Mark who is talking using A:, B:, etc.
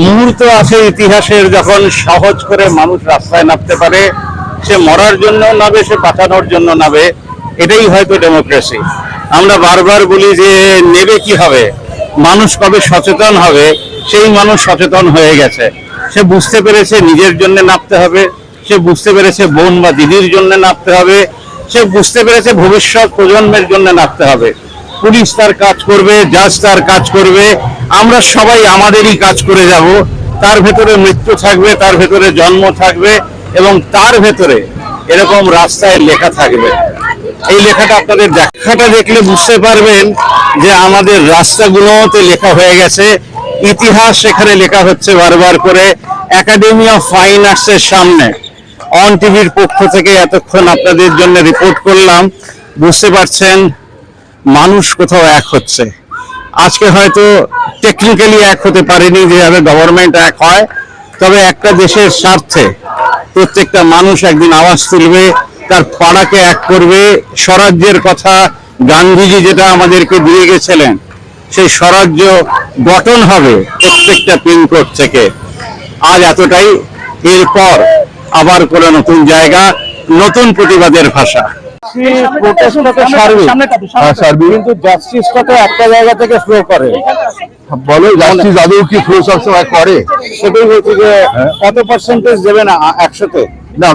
A: মুহূর্ত আছে ইতিহাসের, যখন সহজ করে মানুষ রাস্তায় নামতে পারে। সে মরার জন্য নামে, সে বাঁচানোর জন্য নামে। এটাই হয়তো ডেমোক্রেসি। আমরা বারবার বলি যে নেবে কি হবে, মানুষ কবে সচেতন হবে। সেই মানুষ সচেতন হয়ে গেছে। সে বুঝতে পেরেছে নিজের জন্য নামতে হবে, সে বুঝতে পেরেছে বোন বা দিদির জন্য নামতে হবে, সে বুঝতে পেরেছে ভবিষ্যৎ প্রজন্মের জন্য নামতে হবে। পুলিশ তার কাজ করবে, জাজ তার কাজ করবে, আমরা সবাই আমাদেরই কাজ করে যাব। তার ভেতরে মৃত্যু থাকবে, তার ভেতরে জন্ম থাকবে, এবং তার ভেতরে এরকম রাস্তায় লেখা থাকবে। এই লেখাটা আপনাদের দেখাটা দেখলে বুঝতে পারবেন যে আমাদের রাস্তাগুলোতে লেখা হয়ে গেছে, ইতিহাস সেখানে লেখা হচ্ছে বারবার করে। একাডেমি অফ ফাইন আর্টসের সামনে অন টিভির পক্ষ থেকে এতক্ষণ আপনাদের জন্য রিপোর্ট করলাম। বুঝতে পারছেন মানুষ কোথাও এক হচ্ছে। আজকে হয়তো টেকনিক্যালি এক হতে পারেনি যেভাবে গভর্নমেন্ট এক হয়, তবে একটা দেশের স্বার্থে প্রত্যেকটা মানুষ একদিন আওয়াজ তুলবে, তার পাড়াকে এক করবে। স্বরাজ্যের কথা গান্ধীজি যেটা আমাদেরকে দিয়ে গেছিলেন, সেই স্বরাজ্য গঠন হবে প্রত্যেকটা পিনকোড থেকে। আজ এতটাই, এরপর আবার কোনো নতুন জায়গা, নতুন প্রতিবাদের ভাষা। কিন্তু জাস্টিসটা তো একটা জায়গা থেকে ফ্লো করে।
B: বলো জাস্টিস আদৌ কি ফ্লো সবসময় করে?
A: সেটাই বলছি যে কত পার্সেন্টেজ দেবে না 100-তে?
B: না,